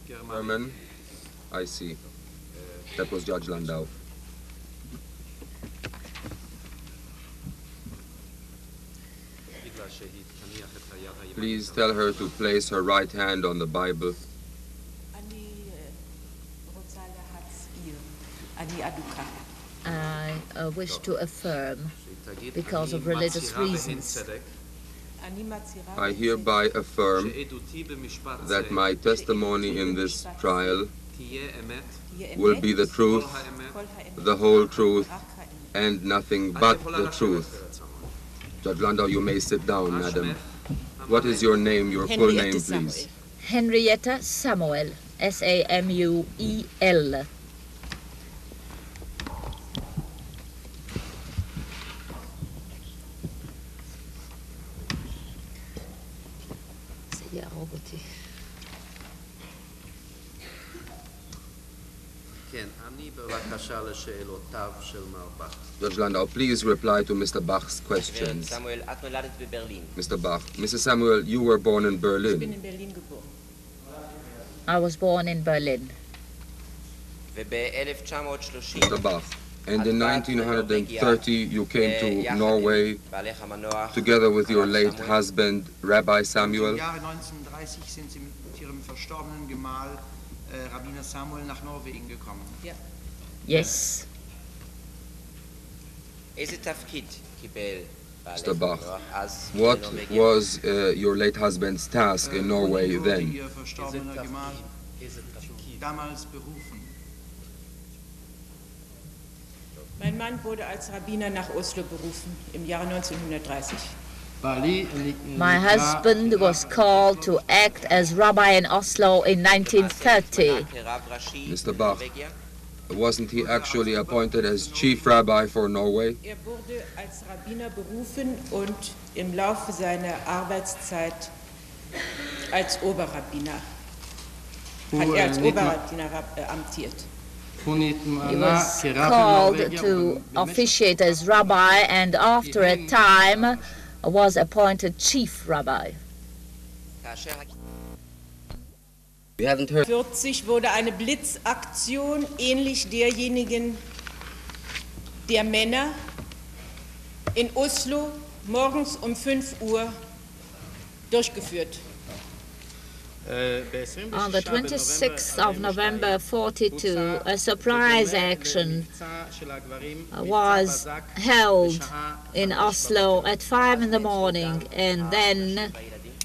German. I see. That was Judge Landau. Please tell her to place her right hand on the Bible. I wish to affirm because of religious reasons. I hereby affirm that my testimony in this trial will be the truth, the whole truth, and nothing but the truth. Judge Landau, you may sit down, madam. What is your name, your full name, please? Henrietta Samuel, S-A-M-U-E-L. Judge Landau, please reply to Mr. Bach's questions. Mr. Bach, Mrs. Samuel, you were born in Berlin. I was born in Berlin. Mr. Bach, and in 1930 you came to Norway together with your late husband, Rabbi Samuel. Yes. Mr. Bach, what was your late husband's task in Norway then? Mein Mann wurde als Rabbiner nach Oslo berufen im Jahre 1930. My husband was called to act as rabbi in Oslo in 1930. Mr. Bach, wasn't he actually appointed as chief rabbi for Norway? Wurde als Rabbiner berufen und im Laufe seiner Arbeitszeit als Oberrabbiner. Hat als Oberrabbiner amtiert. He was called to officiate as rabbi and after a time was appointed chief rabbi. We haven't heard. 1940 wurde eine Blitzaktion ähnlich derjenigen der Männer in Oslo morgens um 5 Uhr durchgeführt. On the 26th of November 42, a surprise action was held in Oslo at 5 in the morning, and then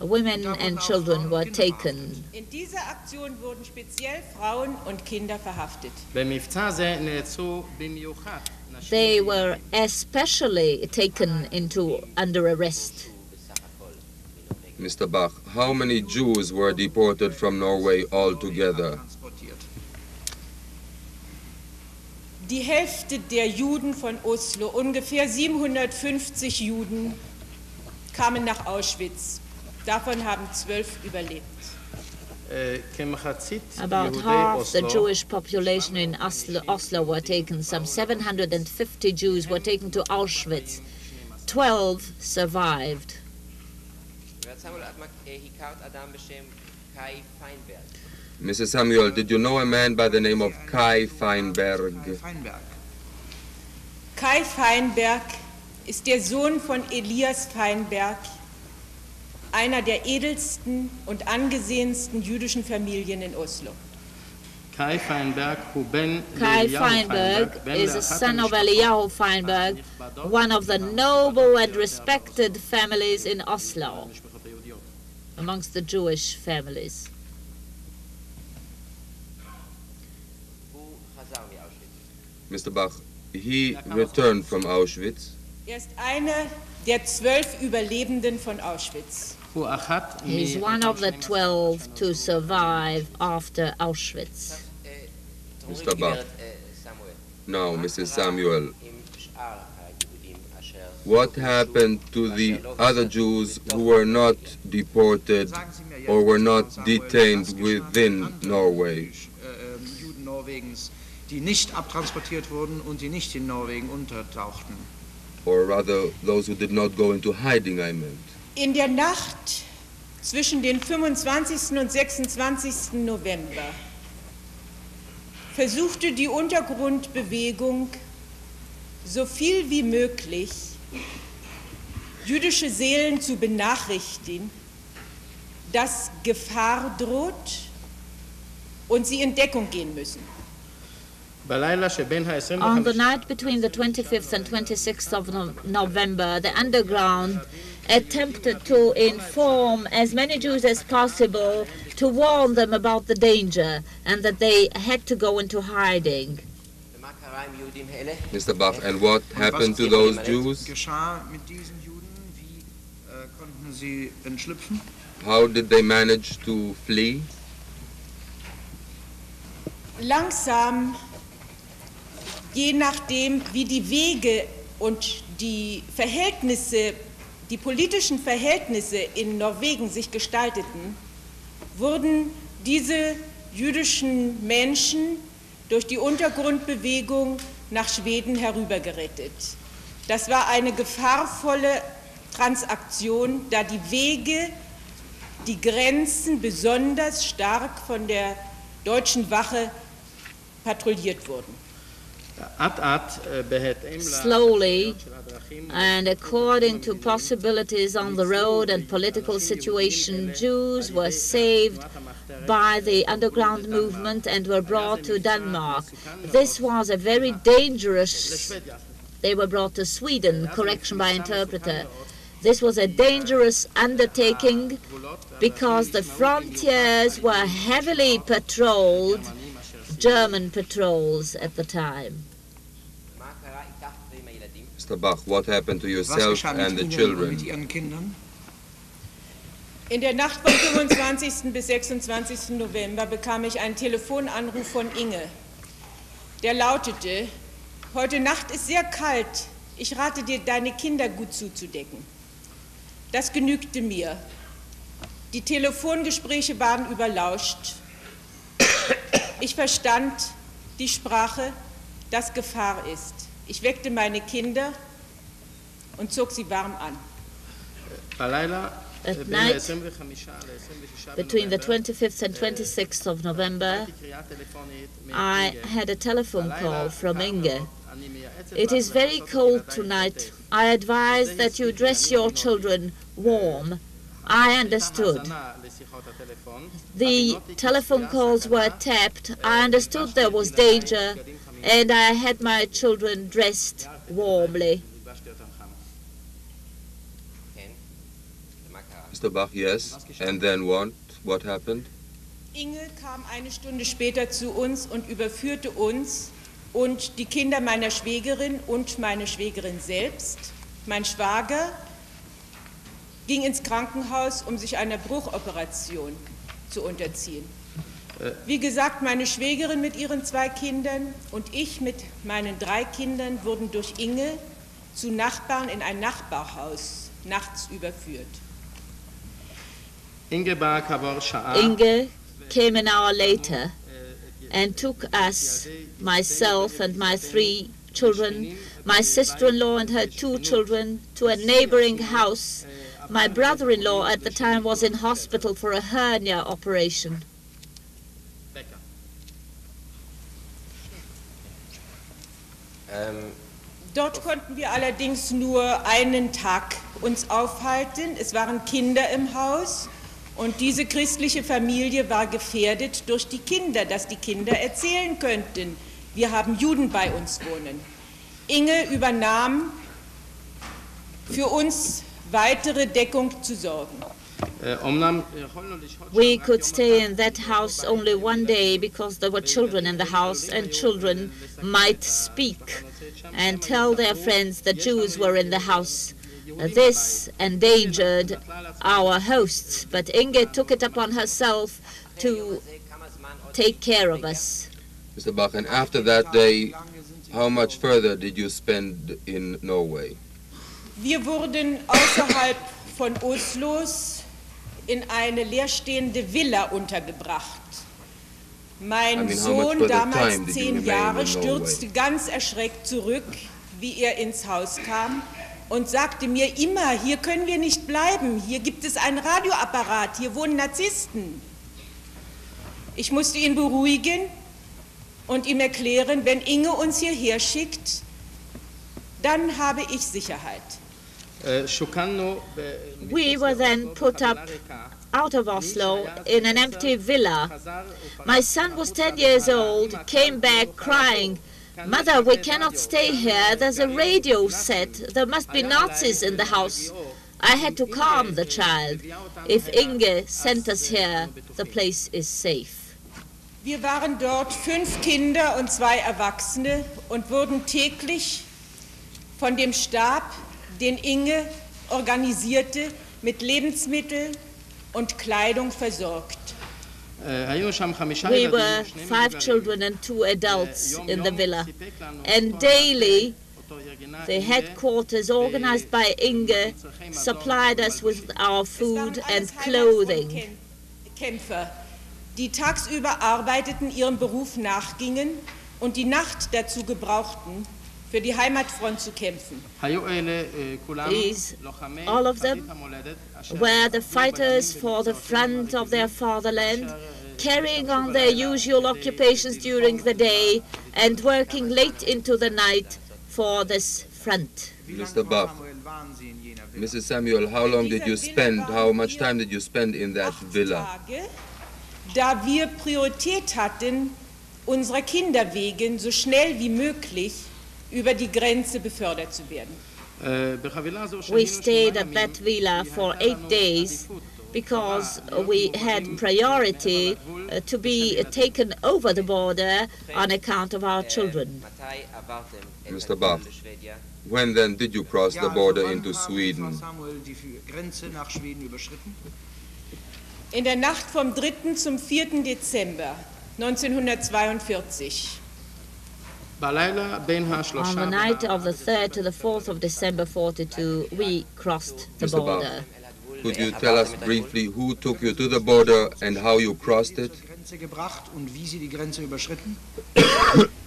women and children were taken. In dieser Aktion wurden speziell Frauen und Kinder verhaftet. They were especially taken under arrest. Mr. Bach, how many Jews were deported from Norway altogether? Die Hälfte der Juden von Oslo, ungefähr 750 Juden, kamen nach Auschwitz. Davon haben 12 überlebt. About half the Jewish population in Oslo were taken. Some 750 Jews were taken to Auschwitz. 12 survived. Mrs. Samuel, did you know a man by the name of Kai Feinberg? Kai Feinberg ist der Sohn von Elias Feinberg, einer der edelsten und angesehensten jüdischen Familien in Oslo. Kai Feinberg is a son of Eliyahu Feinberg, one of the noble and respected families in Oslo, amongst the Jewish families. Mr. Bach, he returned from Auschwitz. Ist einer der 12 Überlebenden von Auschwitz. He's one of the 12 to survive after Auschwitz. Mr. Bach, now Mrs. Samuel, what happened to the other Jews who were not deported or were not detained within Norway? Juden Norwegens, die nicht abtransportiert wurden und die nicht in Norwegen untertauchten. Or rather, those who did not go into hiding, I meant. In der Nacht zwischen den 25. und 26. November versuchte die Untergrundbewegung so viel wie möglich jüdische Seelen zu benachrichtigen, dass Gefahr droht und sie in Deckung gehen müssen. On the night between the 25th and 26th of November, the underground attempted to inform as many Jews as possible to warn them about the danger and that they had to go into hiding. Mr. Bach, and what happened to those Jews? Geschah mit diesen Juden? Wie konnten sie entschlüpfen? How did they manage to flee? Langsam, je nachdem, wie die Wege und die Verhältnisse, die politischen Verhältnisse in Norwegen sich gestalteten, wurden diese jüdischen Menschen durch die Untergrundbewegung nach Schweden herübergerettet. Das war eine gefahrvolle Transaktion, da die Wege, die Grenzen besonders stark von der deutschen Wache patrouilliert wurden. Slowly, and according to possibilities on the road and political situation, Jews were saved by the underground movement and were brought to Denmark. This was a very dangerous, they were brought to Sweden, correction by interpreter. This was a dangerous undertaking because the frontiers were heavily patrolled, German patrols at the time. Mr. Bach, what happened to yourself and the children? In der Nacht vom 25. bis 26. November bekam ich einen Telefonanruf von Inge. Der lautete: Heute Nacht ist sehr kalt. Ich rate dir, deine Kinder gut zuzudecken. Das genügte mir. Die Telefongespräche waren überlauscht. Ich verstand die Sprache, dass Gefahr ist. Ich weckte meine Kinder und zog sie warm an. At night, between the 25th and 26th of November, I had a telephone call from Inge. It is very cold tonight. I advise that you dress your children warm. I understood. The telephone calls were tapped. I understood there was danger, and I had my children dressed warmly. Mr. Bach, yes. And then what? What happened? Inge kam eine Stunde später zu uns und überführte uns und die Kinder meiner Schwägerin und meine Schwägerin selbst. Mein Schwager ging ins Krankenhaus, um sich einer Bruchoperation zu unterziehen. Wie gesagt, meine Schwägerin mit ihren 2 Kindern und ich mit meinen 3 Kindern wurden durch Inge zu Nachbarn in ein Nachbarhaus nachts überführt. Inge came an hour later and took us, myself and my 3 children, my sister-in-law and her 2 children, to a neighboring house. My brother-in-law at the time was in hospital for a hernia operation. Dort konnten wir allerdings nur einen Tag uns aufhalten. Es waren Kinder im Haus und diese christliche Familie war gefährdet durch die Kinder, dass die Kinder erzählen könnten, wir haben Juden bei uns wohnen. Inge übernahm für uns weitere Deckung zu sorgen. We could stay in that house only one day because there were children in the house and children might speak and tell their friends that Jews were in the house. This endangered our hosts, but Inge took it upon herself to take care of us. Mr. Bach, and after that day, how much further did you spend in Norway? Wir wurden außerhalb von Oslos in eine leerstehende Villa untergebracht. Mein Sohn, damals 10 Jahre, stürzte ganz erschreckt zurück, wie er ins Haus kam. und sagte mir immer, hier können wir nicht bleiben, hier gibt es einen Radioapparat, hier wohnen Narzissten. Ich musste ihn beruhigen und ihm erklären, wenn Inge uns hierher schickt, dann habe ich Sicherheit. We were then put up out of Oslo in an empty villa. My son was 10 years old, came back crying, "Mother, we cannot stay here, there's a radio set, there must be Nazis in the house." I had to calm the child. If Inge sent us here, the place is safe. Wir waren dort 5 Kinder und 2 Erwachsene und wurden täglich von dem Stab, den Inge organisierte, mit Lebensmitteln und Kleidung versorgt. We were 5 children and 2 adults in the villa, and daily the headquarters, organized by Inge, supplied us with our food and clothing. Kämpfer, die tagsüber arbeiteten, ihrem Beruf nachgingen und die Nacht dazu gebrauchten, für die Heimatfront zu kämpfen. These, all of them, were the fighters for the front of their fatherland, carrying on their usual occupations during the day and working late into the night for this front. Mr. Bach, Mrs. Samuel, how long did you spend, how much time did you spend in that villa? Da wir Priorität hatten, unserer Kinder wegen so schnell wie möglich über die Grenze befördert zu werden. We stayed at that villa for 8 days because we had priority to be taken over the border on account of our children. Mr. Bach, when then did you cross the border into Sweden? In der Nacht vom 3. zum 4. Dezember 1942. On the night of the 3rd to the 4th of December 42, we crossed the border. Could you tell us briefly who took you to the border and how you crossed it?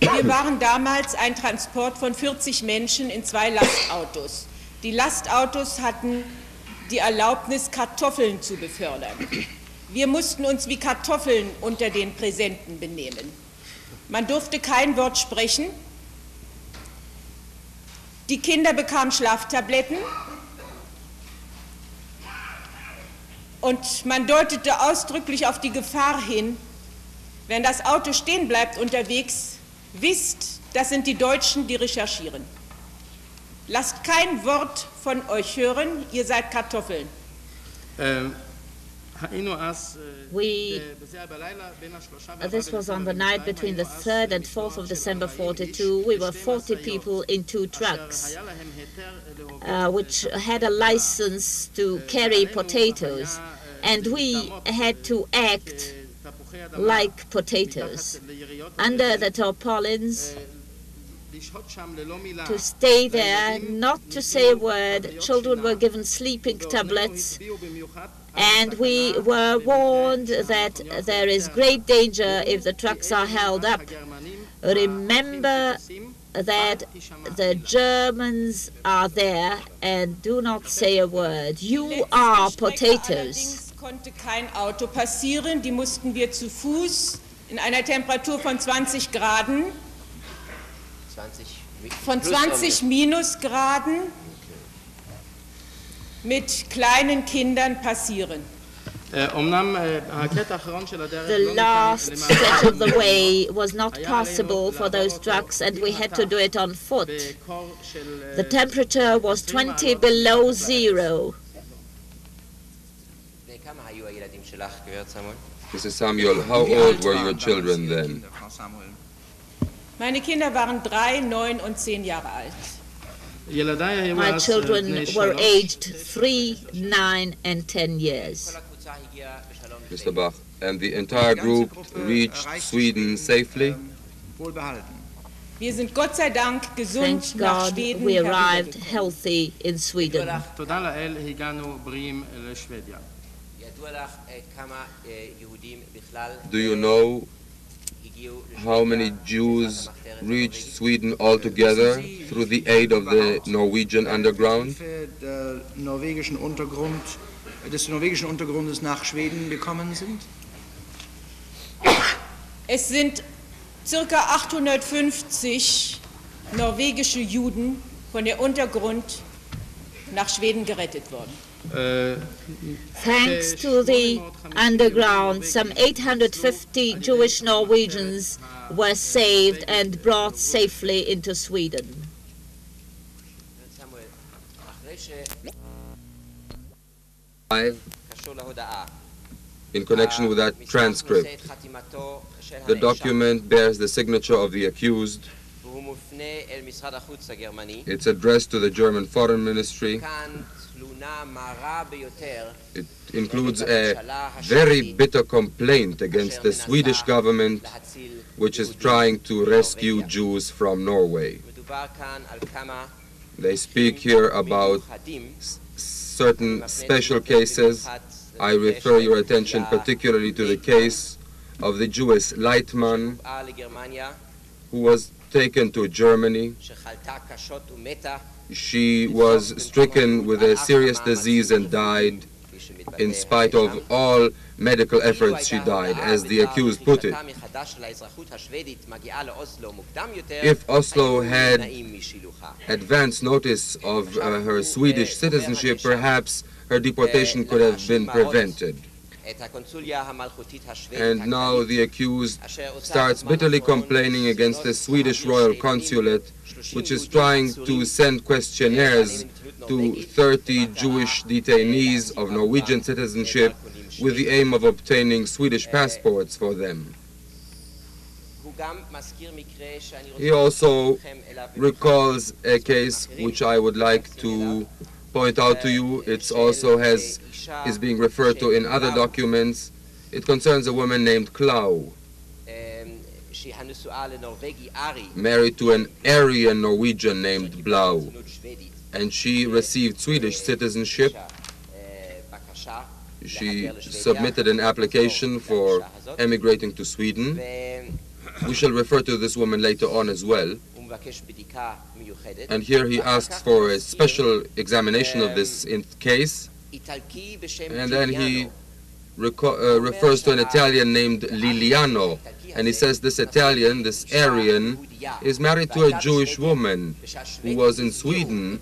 Wir waren damals ein Transport von 40 Menschen in 2 Lastautos. Die Lastautos hatten die Erlaubnis, Kartoffeln zu befördern. Wir mussten uns wie Kartoffeln unter den Präsenten benehmen. Man durfte kein Wort sprechen. Die Kinder bekamen Schlaftabletten. Und man deutete ausdrücklich auf die Gefahr hin, wenn das Auto stehen bleibt unterwegs, wisst, das sind die Deutschen, die recherchieren. Lasst kein Wort von euch hören, ihr seid Kartoffeln. This was on the night between the 3rd and 4th of December 42. We were 40 people in 2 trucks, which had a license to carry potatoes, and we had to act like potatoes under the tarpaulins, to stay there, not to say a word. Children were given sleeping tablets, and we were warned that there is great danger if the trucks are held up. Remember that the Germans are there, and do not say a word. You are potatoes. Konnte kein Auto passieren, die mussten wir zu Fuß in einer Temperatur von 20 Graden, von 20 Minusgraden mit kleinen Kindern passieren. The last stretch of the way was not possible for those trucks, and we had to do it on foot. The temperature was 20 below zero. Mrs. Samuel, how old were your children then? Meine Kinder waren 3, 9 und 10 Jahre alt. My children were aged 3, 9, and 10 years. Mr. Bach, and the entire group reached Sweden safely? Wir sind Gott sei Dank gesund Thank nach God Schweden we arrived herübergekommen. healthy in Sweden. Do you know how many Jews reached Sweden altogether through the aid of the Norwegian underground? Des norwegischen Untergrundes nach Schweden gekommen sind? Es sind circa 850 norwegische Juden von der Untergrund nach Schweden gerettet worden. Thanks to the underground, some 850 Jewish Norwegians were saved and brought safely into Sweden. In connection with that transcript, the document bears the signature of the accused. It's addressed to the German Foreign Ministry. It includes a very bitter complaint against the Swedish government, which is trying to rescue Jews from Norway. They speak here about certain special cases. I refer your attention particularly to the case of the Jewess Eichmann, who was taken to Germany. She was stricken with a serious disease and died. In spite of all medical efforts, she died, as the accused put it. If Oslo had advance notice of her Swedish citizenship, perhaps her deportation could have been prevented. And now the accused starts bitterly complaining against the Swedish royal consulate, which is trying to send questionnaires to 30 Jewish detainees of Norwegian citizenship with the aim of obtaining Swedish passports for them. He also recalls a case which I would like to point out to you. It also is being referred to in other documents. It concerns a woman named Klau, married to an Aryan Norwegian named Blau, and she received Swedish citizenship. She submitted an application for emigrating to Sweden. We shall refer to this woman later on as well. And here he asks for a special examination of this case, and then he refers to an Italian named Liliano, and he says this Italian, this Aryan, is married to a Jewish woman who was in Sweden,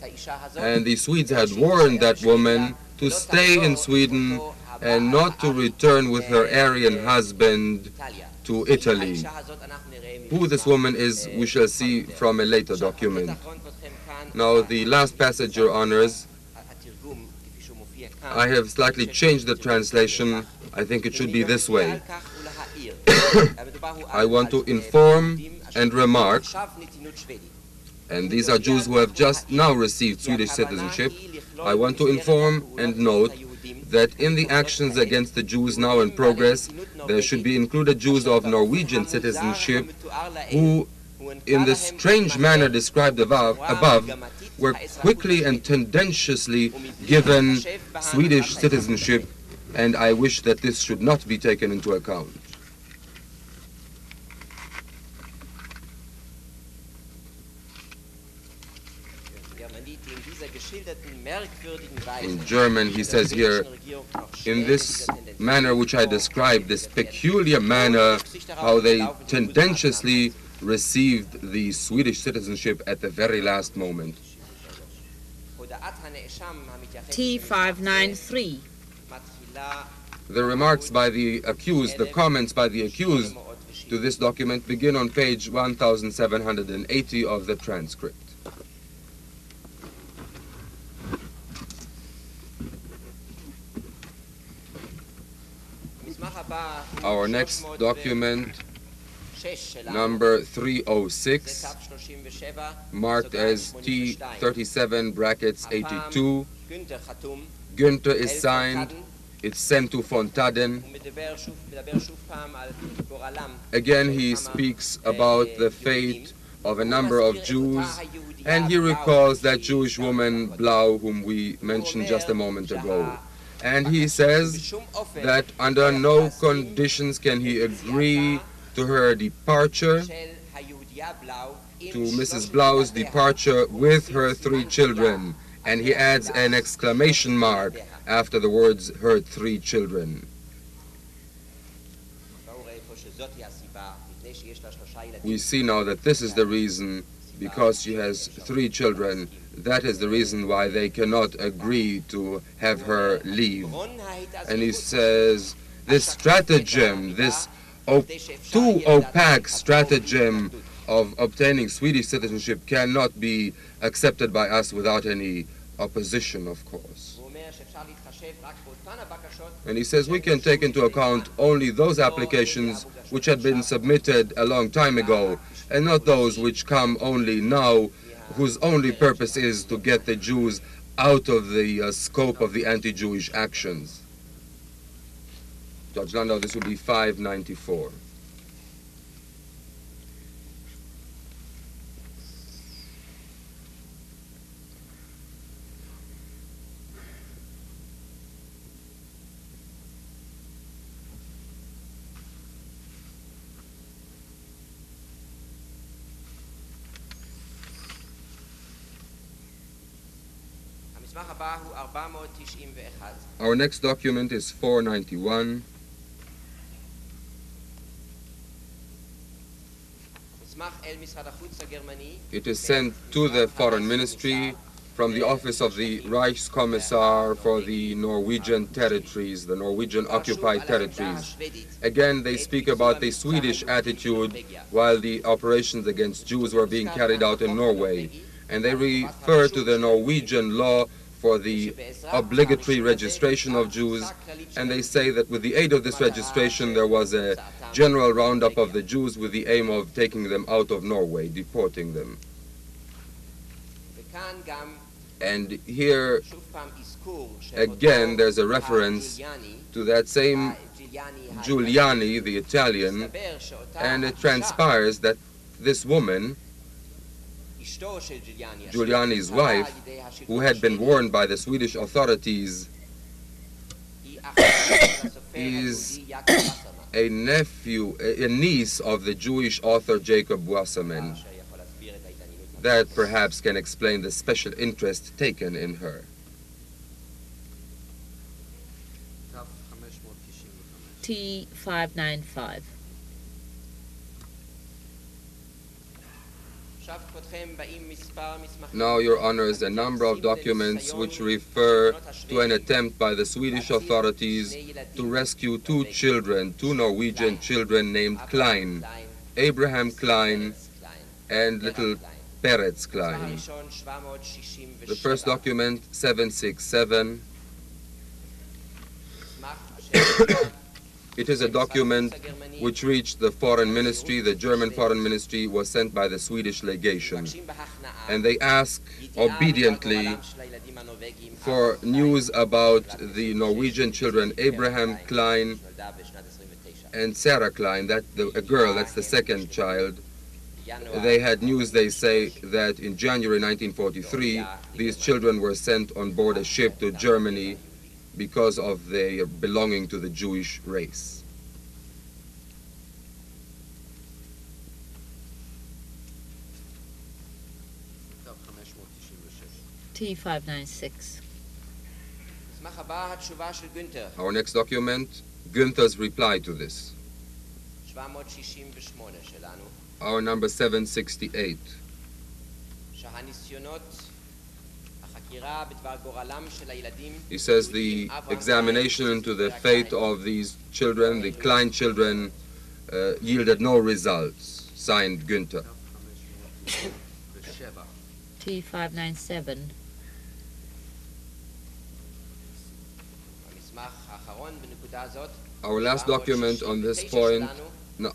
and the Swedes had warned that woman to stay in Sweden and not to return with her Aryan husband to Italy. Who this woman is, we shall see from a later document. Now, the last passage, Your Honors, I have slightly changed the translation. I think it should be this way. I want to inform and remark, and these are Jews who have just now received Swedish citizenship. I want to inform and note that in the actions against the Jews now in progress, there should be included Jews of Norwegian citizenship who, in the strange manner described above, were quickly and tendenciously given Swedish citizenship, and I wish that this should not be taken into account. In German, he says here, in this manner which I described, this peculiar manner, how they tendentiously received the Swedish citizenship at the very last moment. T593. The remarks by the accused, the comments by the accused to this document begin on page 1780 of the transcript. Our next document, number 306, marked as T37 brackets 82. Günther is signed. It's sent to von Taden. Again, he speaks about the fate of a number of Jews, and he recalls that Jewish woman, Blau, whom we mentioned just a moment ago. And he says that under no conditions can he agree to her departure, to Mrs. Blau's departure with her 3 children, and he adds an exclamation mark after the words her 3 children. We see now that this is the reason, because she has 3 children, that is the reason why they cannot agree to have her leave. And he says, this stratagem, this too opaque stratagem of obtaining Swedish citizenship cannot be accepted by us without any opposition, of course. And he says we can take into account only those applications which had been submitted a long time ago, and not those which come only now, whose only purpose is to get the Jews out of the scope of the anti-Jewish actions. Judge Landau, this will be 594. Our next document is 491. It is sent to the Foreign Ministry from the office of the Reichskommissar for the Norwegian territories, the Norwegian occupied territories. Again, they speak about the Swedish attitude while the operations against Jews were being carried out in Norway. And they refer to the Norwegian law for the obligatory registration of Jews, and they say that with the aid of this registration there was a general roundup of the Jews with the aim of taking them out of Norway, deporting them. And here again there's a reference to that same Giuliani, the Italian, and it transpires that this woman, Giuliani's wife, who had been warned by the Swedish authorities, is a niece of the Jewish author Jacob Wasserman. That perhaps can explain the special interest taken in her. T595. Now, Your Honors, a number of documents which refer to an attempt by the Swedish authorities to rescue 2 children, 2 Norwegian children named Klein, Abraham Klein and little Peretz Klein. The first document, 767. It is a document which reached the Foreign Ministry. The German Foreign Ministry was sent by the Swedish legation. And they ask obediently for news about the Norwegian children Abraham Klein and Sarah Klein, a girl, that's the second child. They had news, they say, that in January 1943 these children were sent on board a ship to Germany because of their belonging to the Jewish race. T596. Our next document, Günther's reply to this. Our number 768. He says the examination into the fate of these children, the Klein children, yielded no results. Signed, Günther. T597. Our last document on this point,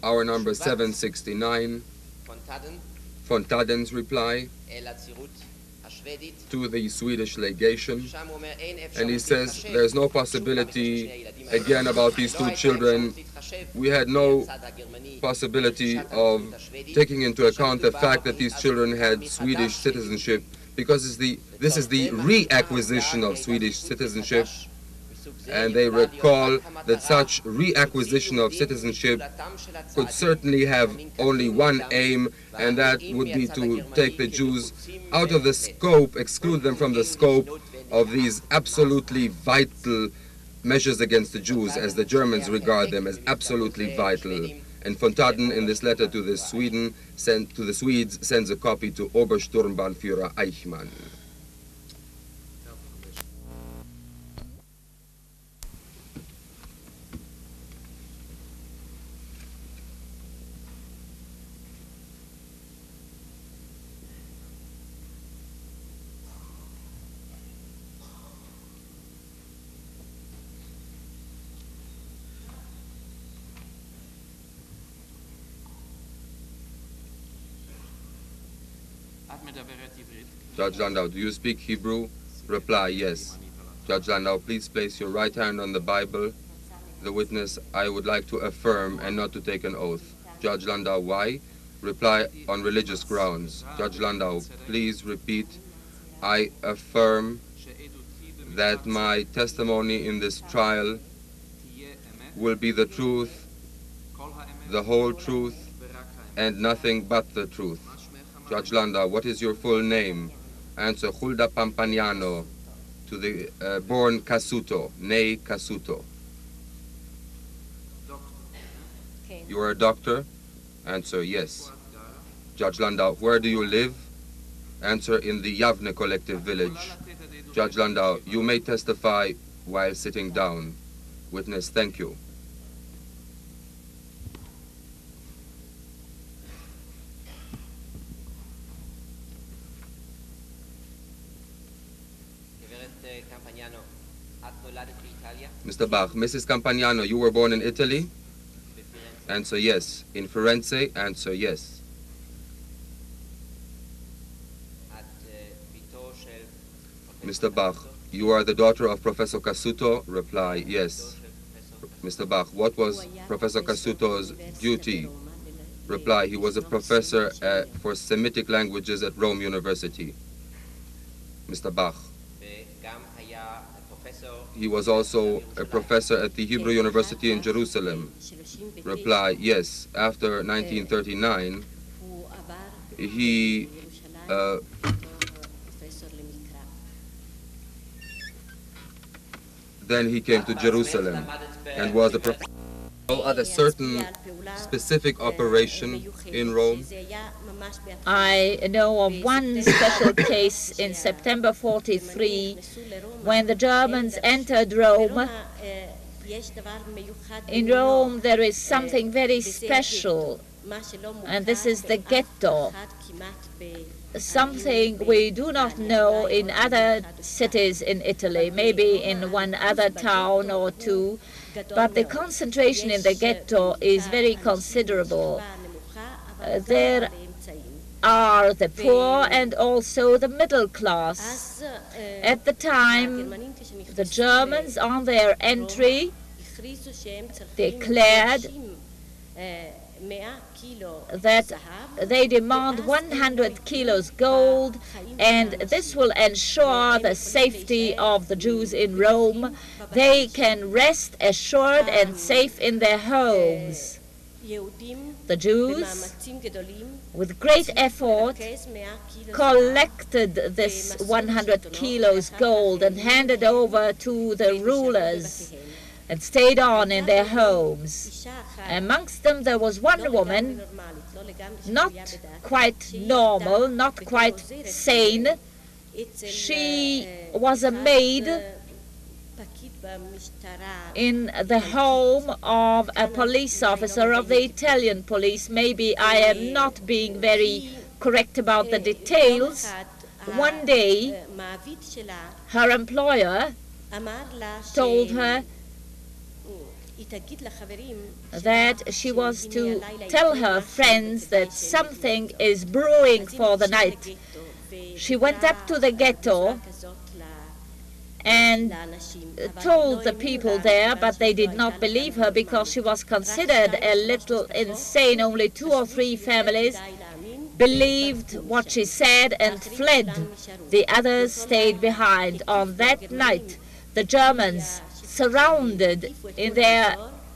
our number 769, von Taden's reply to the Swedish legation, and he says there's no possibility, again about these 2 children, we had no possibility of taking into account the fact that these children had Swedish citizenship, because this is the reacquisition of Swedish citizenship, and they recall that such reacquisition of citizenship could certainly have only one aim, and that would be to take the Jews out of the scope, exclude them from the scope of these absolutely vital measures against the Jews, as the Germans regard them as absolutely vital. And von Taden, in this letter to the Swedes, sends a copy to Obersturmbannführer Eichmann. Judge Landau, do you speak Hebrew? Reply, yes. Judge Landau, please place your right hand on the Bible. The witness, I would like to affirm and not to take an oath. Judge Landau, why? Reply, on religious grounds. Judge Landau, please repeat, I affirm that my testimony in this trial will be the truth, the whole truth, and nothing but the truth. Judge Landau, what is your full name? Answer, Chulda Campagnano, to the born Casuto, nay Casuto. You are a doctor? Answer, yes. Judge Landau, where do you live? Answer, in the Yavne collective village. Judge Landau, you may testify while sitting down. Witness, thank you. Mr. Bach, Mrs. Campagnano, you were born in Italy? Answer, yes. In Firenze? Answer, yes. Mr. Bach, you are the daughter of Professor Casuto? Reply, yes. Mr. Bach, what was Professor Casuto's duty? Reply, he was a professor for Semitic languages at Rome University. Mr. Bach, he was also a professor at the Hebrew University in Jerusalem. Reply, yes. After 1939, he then he came to Jerusalem and was a professor at a certain specific operation in Rome. I know of one special case in September 43 when the Germans entered Rome. In Rome there is something very special, and this is the ghetto. Something we do not know in other cities in Italy, maybe in one other town or two, but the concentration in the ghetto is very considerable. There are the poor and also the middle class. At the time, the Germans on their entry declared that they demand 100 kilos gold, and this will ensure the safety of the Jews in Rome. They can rest assured and safe in their homes. The Jews, with great effort, collected this 100 kilos gold and handed over to the rulers and stayed on in their homes. Amongst them there was one woman, not quite normal, not quite sane. She was a maid in the home of a police officer of the Italian police. Maybe I am not being very correct about the details. One day, her employer told her that she was to tell her friends that something is brewing for the night. She went up to the ghetto and told the people there, but they did not believe her because she was considered a little insane. Only 2 or 3 families believed what she said and fled. The others stayed behind. On that night, the Germans surrounded in their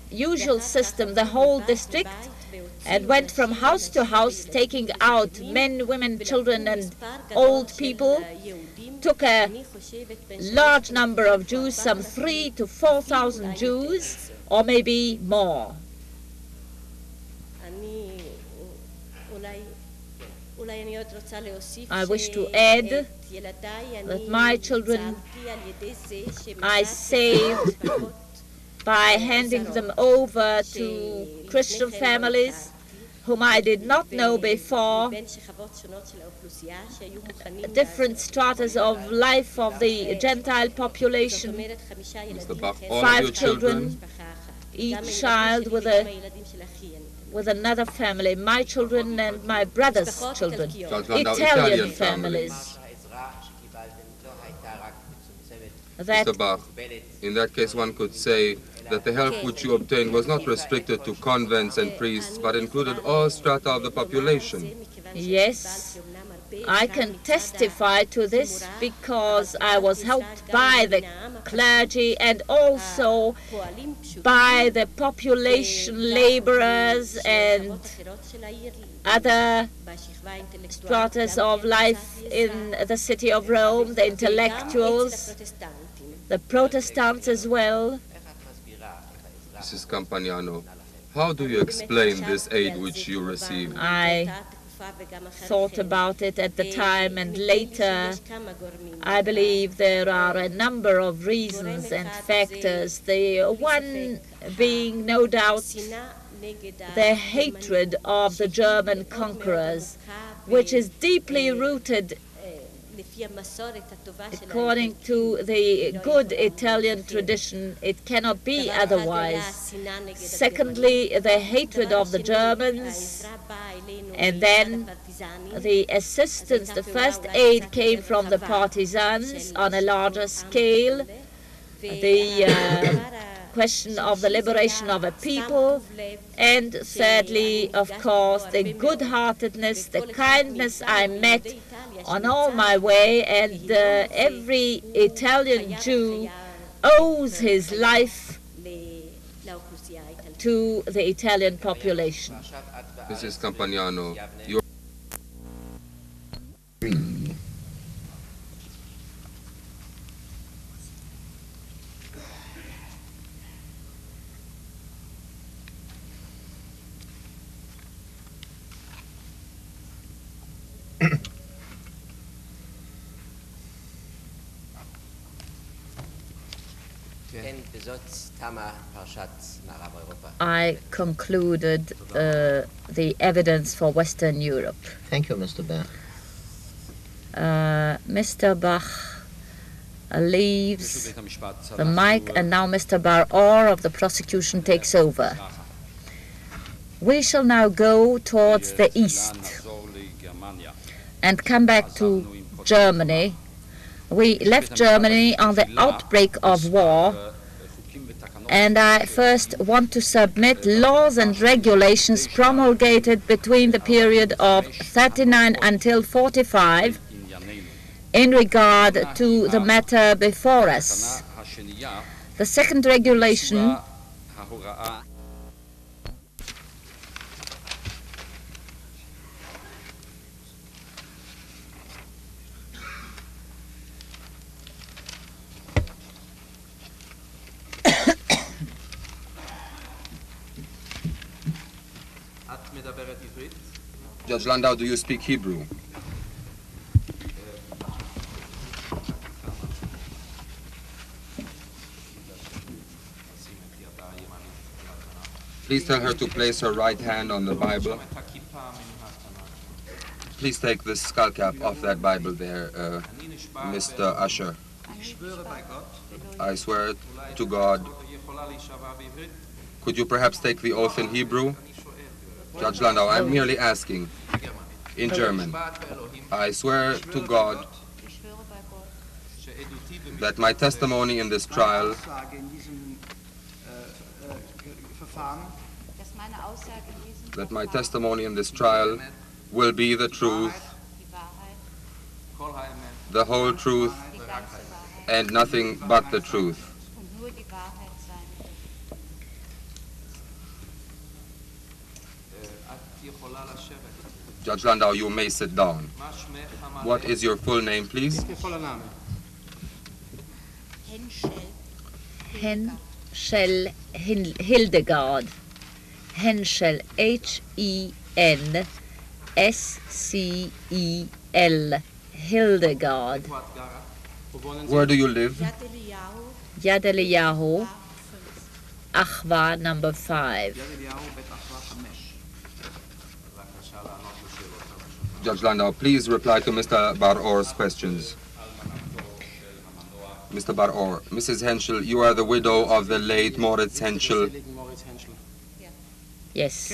usual system the whole district and went from house to house, taking out men, women, children, and old people, took a large number of Jews, some 3,000 to 4,000 Jews, or maybe more. I wish to add that my children I saved by handing them over to Christian families whom I did not know before, different stratas of life of the Gentile population, Mr. Bach, all 5 of your children, each child with another family, my children and my brother's children, Italian families. Mr. Bach, in that case one could say that the help which you obtained was not restricted to convents and priests, but included all strata of the population. Yes, I can testify to this because I was helped by the clergy and also by the population laborers and other stratas of life in the city of Rome, the intellectuals, the Protestants as well. Mrs. Campagnano, how do you explain this aid which you received? I thought about it at the time, and later I believe there are a number of reasons and factors. The one being, no doubt, the hatred of the German conquerors, which is deeply rooted according to the good Italian tradition. It cannot be otherwise. Secondly, the hatred of the Germans, and then the assistance, the first aid came from the partisans on a larger scale, the question of the liberation of a people, and thirdly, of course, the good-heartedness, the kindness I met on all my way, and every Italian Jew owes his life to the Italian population. Mrs. Campagnano, you I concluded the evidence for Western Europe. Thank you, Mr. Bach. Mr. Bach leaves the mic, and now Mr. Baror of the prosecution takes over. We shall now go towards the east and come back to Germany. We left Germany on the outbreak of war, and I first want to submit laws and regulations promulgated between the period of 39 until 45 in regard to the matter before us. The second regulation Judge Landau, do you speak Hebrew? Please tell her to place her right hand on the Bible. Please take the skull cap off that Bible there, Mr. Usher. I swear to God. Could you perhaps take the oath in Hebrew? Judge Landau, I'm merely asking, in German. I swear to God that my testimony in this trial will be the truth, the whole truth, and nothing but the truth. Judge Landau, you may sit down. What is your full name, please? Henschel Hildeguard. Henschel, H-E-N-S-C-E-L. Hildeguard. Where do you live? Yad Eliyahu, Achwa, number 5. Judge Landau, please reply to Mr. Baror's questions. Mr. Baror, Mrs. Henschel, you are the widow of the late Moritz Henschel. Yes.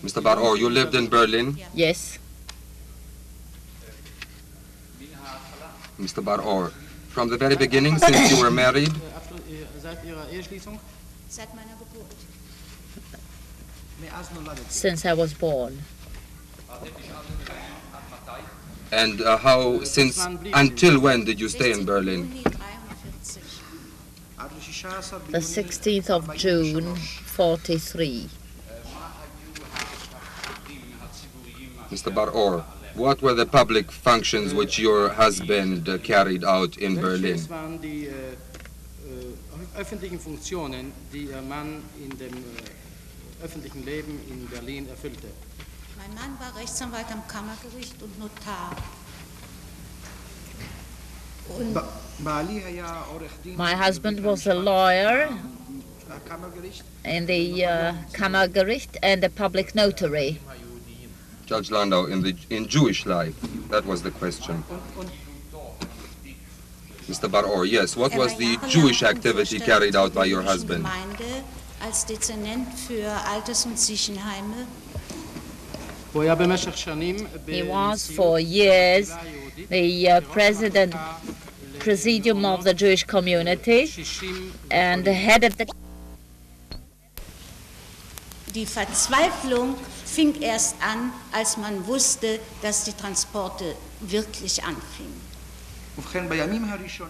Mr. Baror, you lived in Berlin? Yes. Mr. Baror, from the very beginning, since you were married? Since I was born. And until when did you stay in Berlin? The 16th of June, 43. Mr. Baror, what were the public functions which your husband carried out in Berlin? Öffentlichen Funktionen, die Ihr Mann in dem öffentlichen Leben in Berlin erfüllte. Mein Mann war Rechtsanwalt am Kammergericht und Notar. My husband was a lawyer in the Kammergericht and a public notary. Judge Landau, in Jewish life, that was the question. Mr. Baror, yes, what was the Jewish activity carried out by your husband? Als Dezernent für Alters- und Siechenheime. He was for years the presidium of the Jewish community and headed the... Die Verzweiflung fing erst an, als man wusste, dass die Transporte wirklich anfingen.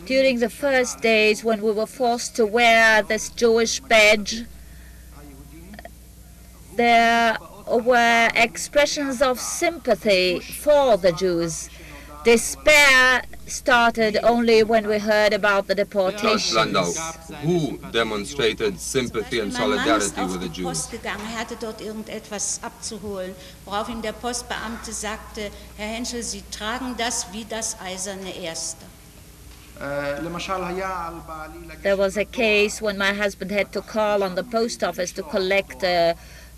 During the first days when we were forced to wear this Jewish badge, there were expressions of sympathy for the Jews. Despair started only when we heard about the deportations. Landau, who demonstrated sympathy and solidarity with the Jews? Er hatte dort irgendetwas abzuholen, worauf ihm der Postbeamte sagte, Herr Henschel, Sie tragen das wie das eiserne Erste. There was a case when my husband had to call on the post office to collect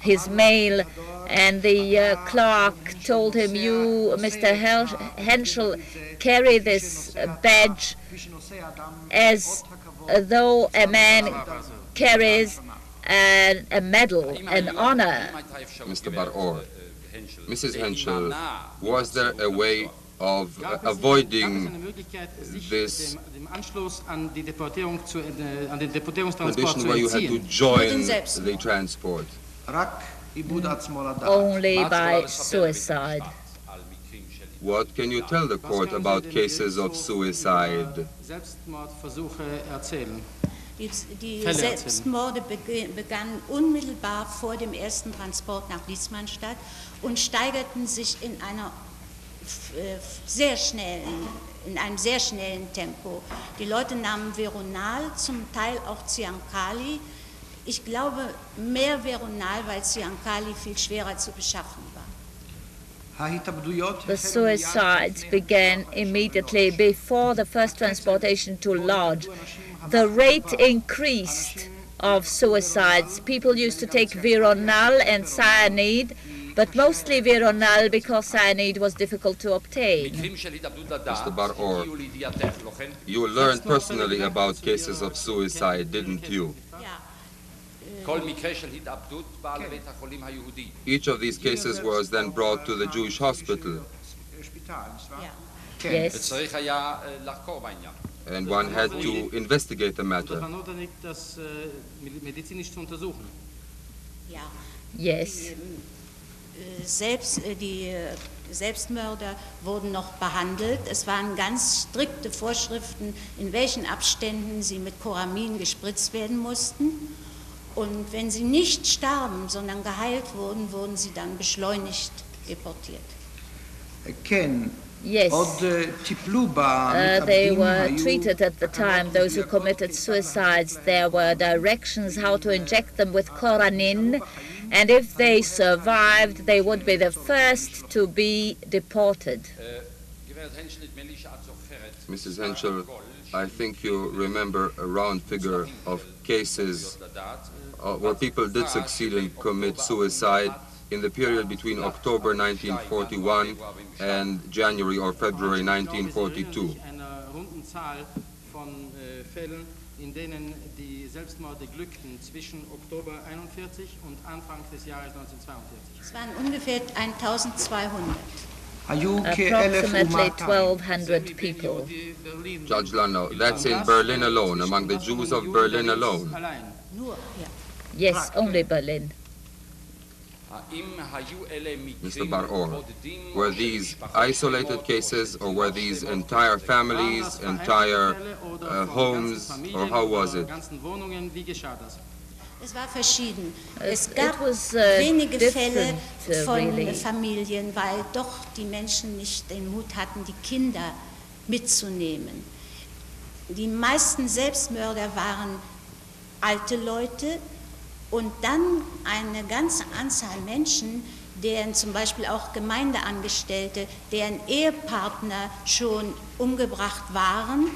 his mail, and the clerk told him, you, Mr. Henschel, carry this badge as though a man carries a medal, an honor. Mr. Baror, Mrs. Henschel, was there a way of avoiding this condition where you had to join the transport? Only by suicide. What can you tell the court about cases of suicide? Die Selbstmorde begannen unmittelbar vor dem ersten Transport nach Liesmannstadt und steigerten sich in einem sehr schnellen Tempo. Die Leute nahmen Veronal, zum Teil auch Ziankali. Ich glaube, mehr Veronal, weil Ziankali viel schwerer zu beschaffen war. The suicides began immediately before the first transportation to Lodz. The rate increased of suicides. People used to take Veronal and cyanide, but mostly Veronal because cyanide was difficult to obtain. Mr. Baror, you learned personally about cases of suicide, didn't you? Each of these cases was then brought to the Jewish hospital. Yes. And one had to investigate the matter. Yes. Selbstmörder wurden noch behandelt. Es waren ganz strikte Vorschriften, in welchen Abständen sie mit Koramin gespritzt werden mussten. Und wenn sie nicht starben, sondern geheilt wurden, wurden sie dann beschleunigt deportiert. Yes, they were treated at the time, those who committed suicides. There were directions how to inject them with Koranin, and if they survived, they would be the first to be deported. Mrs. Henschel, I think you remember a round figure of cases where people did succeed and commit suicide in the period between October 1941 and January or February 1942. In denen die Selbstmorde glückten zwischen Oktober 41 und Anfang des Jahres 1942. Es waren ungefähr 1200. Approximately 1,200 people. Judge Landau, that's in Berlin alone, among the Jews of Berlin alone. Yes, only Berlin. Mr. Baror, were these isolated cases or were these entire families, entire homes, or how was it? Es war verschieden. Es gab wenige Fälle von Familien, weil doch die Menschen nicht den Mut hatten, die Kinder mitzunehmen. Die meisten Selbstmörder waren alte Leute und dann eine ganze Anzahl Menschen, deren zum Beispiel auch Gemeindeangestellte, deren Ehepartner schon umgebracht waren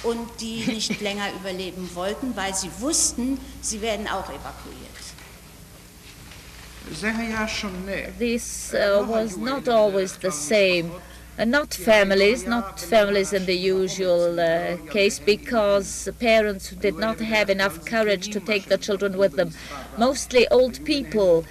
und die nicht länger überleben wollten, weil sie wussten, sie werden auch evakuiert. This was not always the same. Not families in the usual case, because parents did not have enough courage to take the children with them. Mostly old people,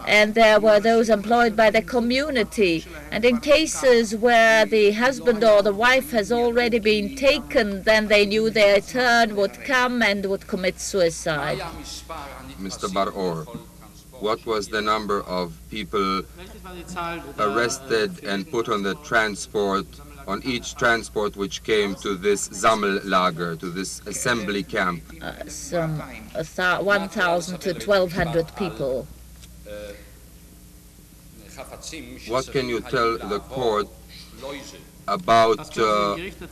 and there were those employed by the community. And in cases where the husband or the wife has already been taken, then they knew their turn would come and would commit suicide. Mr. Baror, what was the number of people arrested and put on the transport, on each transport which came to this Sammellager, to this assembly camp? Some 1,000 to 1,200 people. What can you tell the court about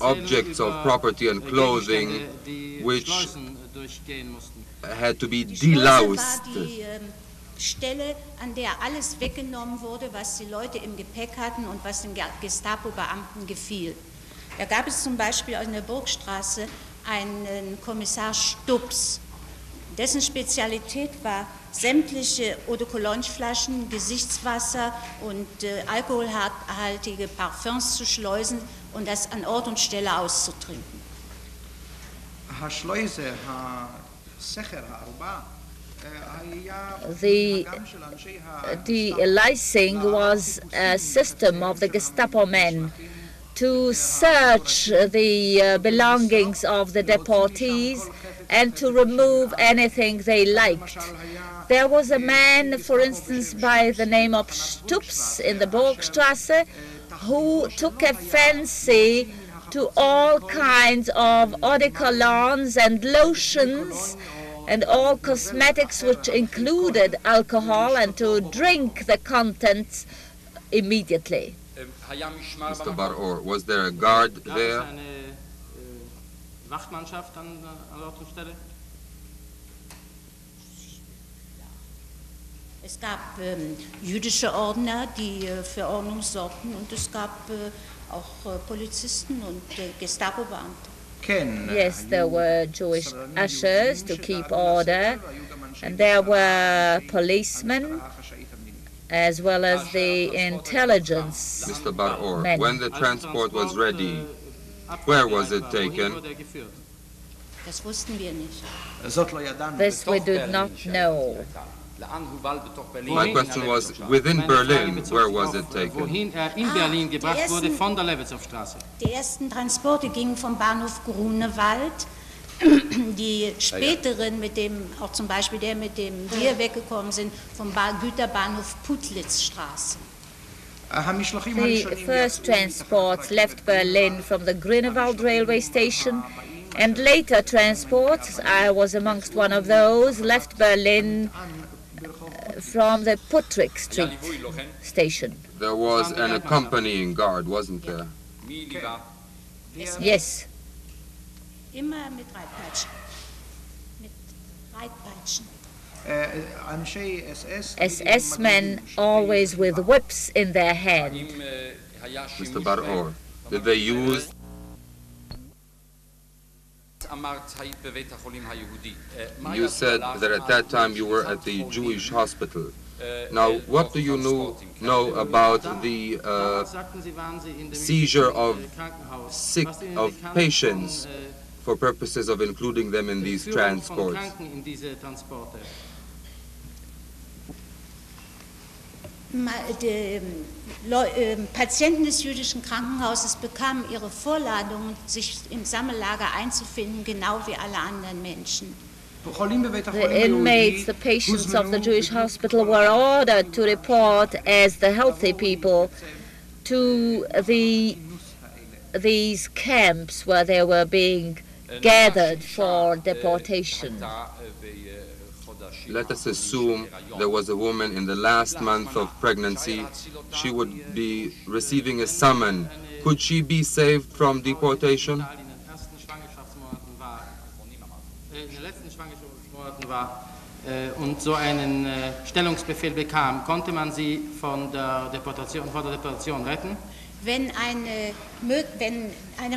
objects of property and clothing which had to be deloused? Stelle, an der alles weggenommen wurde, was die Leute im Gepäck hatten und was den Gestapo-Beamten gefiel. Da gab es zum Beispiel in der Burgstraße einen Kommissar Stubbs, dessen Spezialität war, sämtliche Eau-de-Cologne-Flaschen, Gesichtswasser und alkoholhaltige Parfums zu schleusen und das an Ort und Stelle auszutrinken. The delicing was a system of the Gestapo men to search the belongings of the deportees and to remove anything they liked. There was a man, for instance, by the name of Stubbs in the Burgstraße, who took a fancy to all kinds of eau de colognes and lotions and all cosmetics which included alcohol, and to drink the contents immediately. Mr. Baror, was there a guard there? Es gab jüdische Ordner, die für Ordnung sorgten, und es gab auch Polizisten und Gestapo-Beamte. Yes, there were Jewish ushers to keep order, and there were policemen, as well as the intelligence Mr. Baror, men. when the transport was ready, where was it taken? Das wussten wir nicht. This we do not know. My question was, within Berlin, where was it taken? Wohin in Berlin gebracht wurde, von der Levetzow-Straße. Die ersten Transporte gingen vom Bahnhof Grunewald die späteren, auch zum Beispiel der, mit dem wir weggekommen sind, vom Güterbahnhof Putlitz-Straße. The first transports left Berlin from the Grunewald railway station, and later transports, I was amongst one of those, left Berlin from the Puttrich Street station. There was an accompanying guard, wasn't there? Yes. Immer mit Reitpeitschen. Mit Reitpeitschen. SS men always with whips in their hand. Mr. Baror, did they use... You said that at that time you were at the Jewish hospital. Now, what do you know about the seizure of patients for purposes of including them in these transports? Die Patienten des jüdischen Krankenhauses bekamen ihre Vorladungen, sich im Sammellager einzufinden, genau wie alle anderen Menschen. The inmates, the patients of the Jewish hospital, were ordered to report as the healthy people to these camps where they were being gathered for deportation. Let us assume there was a woman in the last month of pregnancy. She would be receiving a summons. Could she be saved from deportation? Und so einen Stellungsbefehl bekam, konnte man sie vor der Deportation retten? Wenn eine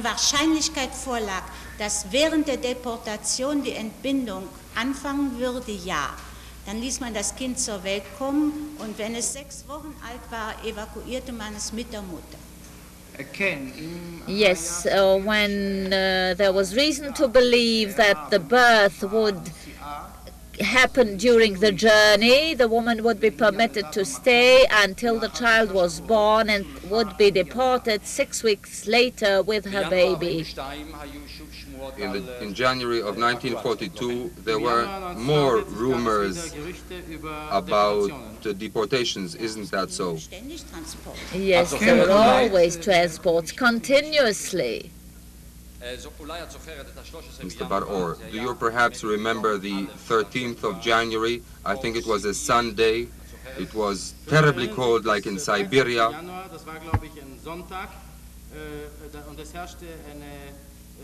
Wahrscheinlichkeit vorlag, dass während der Deportation die Entbindung anfangen würde, ja. Dann ließ man das Kind zur Welt kommen und wenn es 6 Wochen alt war, evakuierte man es mit der Mutter. Yes, when there was reason to believe that the birth would happen during the journey, the woman would be permitted to stay until the child was born and would be deported 6 weeks later with her baby. In January of 1942, there were more rumors about deportations, isn't that so? Yes, there were always transports, continuously. Mr. Baror, do you perhaps remember the 13th of January? I think it was a Sunday. It was terribly cold, like in Siberia.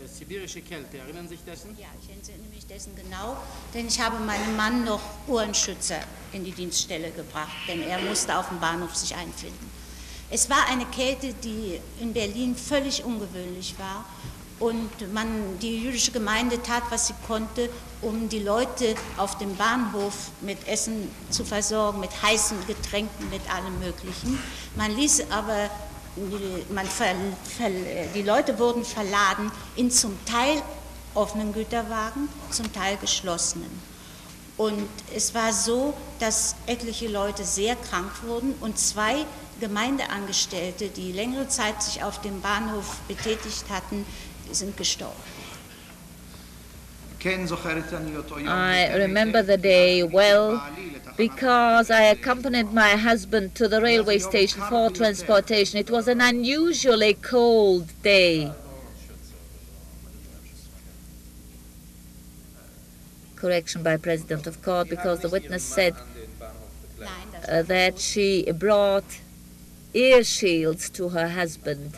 Sibirische Kälte, erinnern Sie sich dessen? Ja, ich erinnere mich dessen genau, denn ich habe meinem Mann noch Ohrenschützer in die Dienststelle gebracht, denn er musste auf dem Bahnhof sich einfinden. Es war eine Kälte, die in Berlin völlig ungewöhnlich war und die jüdische Gemeinde tat, was sie konnte, um die Leute auf dem Bahnhof mit Essen zu versorgen, mit heißen Getränken, mit allem Möglichen. Man ließ aber die Leute wurden verladen in zum Teil offenen Güterwagen, zum Teil geschlossenen. Und es war so, dass etliche Leute sehr krank wurden und 2 Gemeindeangestellte, die längere Zeit sich auf dem Bahnhof betätigt hatten, sind gestorben. I remember the day well because I accompanied my husband to the railway station for transportation. It was an unusually cold day. Correction by President of Court, because the witness said that she brought ear shields to her husband.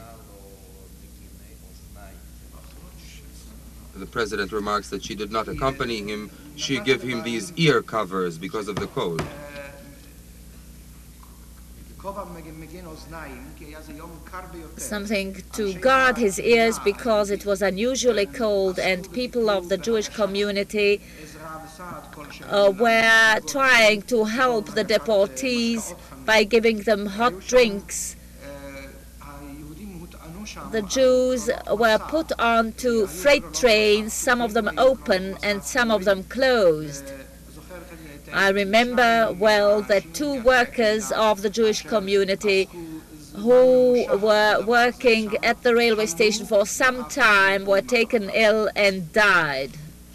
The President remarks that she did not accompany him. She gave him these ear covers because of the cold. Something to guard his ears because it was unusually cold and people of the Jewish community were trying to help the deportees by giving them hot drinks. The Jews were put onto freight trains, some of them open and some of them closed. I remember well that 2 workers of the Jewish community who were working at the railway station for some time were taken ill and died.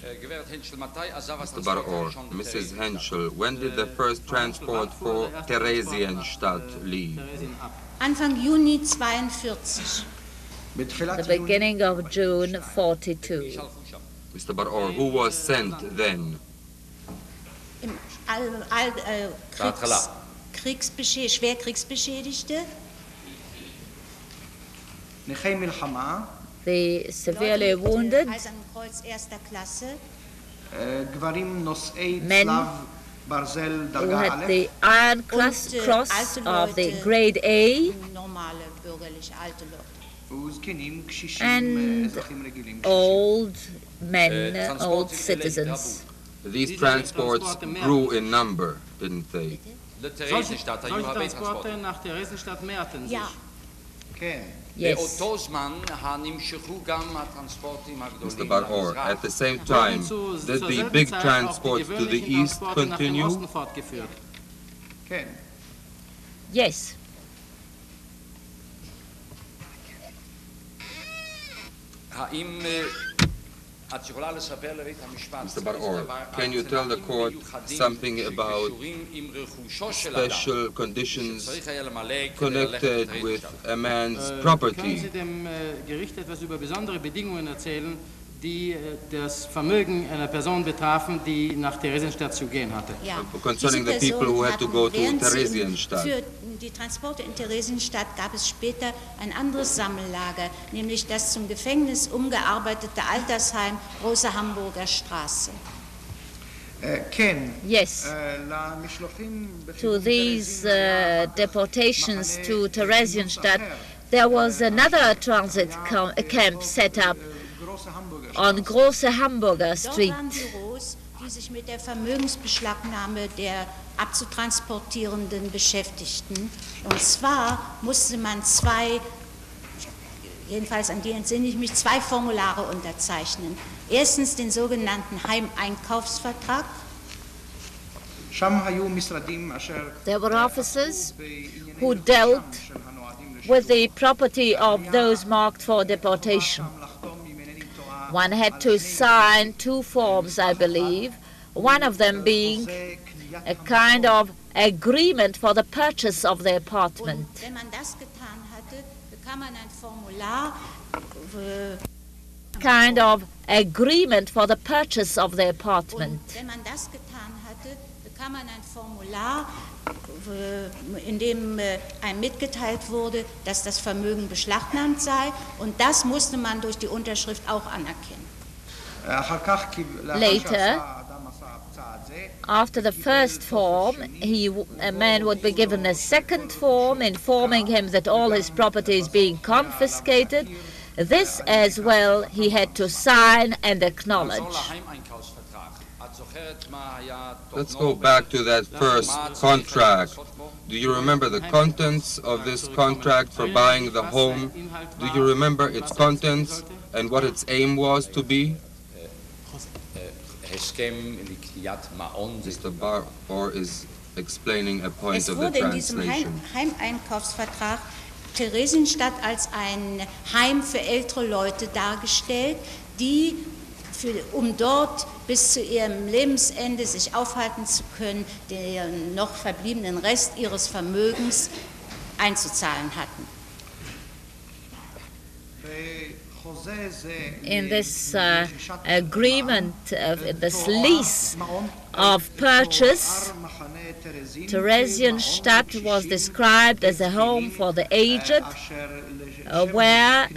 Mr. Baror, Mrs. Henschel, when did the first transport for Theresienstadt leave? Anfang Juni 42. The beginning of June 42. Mr. Baror, who was sent then? Schwerkriegsbeschädigte. The severely wounded, men who had the Iron Cross of the grade A, and old men, old citizens. These transports grew in number, didn't they? Solche Transporte nach Theresienstadt mehrten sich. Yes. Mr. Baror, at the same time, did the big transports to the east continue? Yes. Mr. Baror, can you tell the court something about special conditions connected with a man's property? Können Sie dem Gericht etwas über besondere Bedingungen erzählen, die das Vermögen einer Person betrafen, die nach Theresienstadt zu gehen hatte? Ja. Concerning the people who had to go to Theresienstadt. Für die Transporte in Theresienstadt gab es später ein anderes Sammellager, nämlich das zum Gefängnis umgearbeitete Altersheim Große Hamburger Straße. Yes. To these deportations to Theresienstadt, there was another transit camp set up on Große Hamburger Street. Dort waren Büros, die sich mit der Vermögensbeschlagnahme der abzutransportierenden beschäftigten. Und zwar musste man jedenfalls an die entsinne ich mich, 2 Formulare unterzeichnen. Erstens den sogenannten Heimeinkaufsvertrag. There were officers who dealt with the property of those marked for deportation. One had to sign 2 forms, I believe, one of them being a kind of agreement for the purchase of the apartment. Wenn man das getan hatte, bekam man ein Formular. Kind of agreement for the purchase of the apartment. Wenn man das getan hatte, bekam man ein Formular, in dem einem mitgeteilt wurde, dass das Vermögen beschlagnahmt sei, und das musste man durch die Unterschrift auch anerkennen. Later, after the first form, a man would be given a second form informing him that all his property is being confiscated. This as well he had to sign and acknowledge. Let's go back to that first contract. Do you remember the contents of this contract for buying the home? Do you remember its contents and what its aim was to be? Mr. Baror is explaining a point of the translation. Heimeinkaufsvertrag Theresienstadt als ein Heim für ältere Leute dargestellt, die um dort bis zu ihrem Lebensende sich aufhalten zu können, den noch verbliebenen Rest ihres Vermögens einzuzahlen hatten. In this agreement, this lease of purchase, Theresienstadt was described as a home for the aged, where,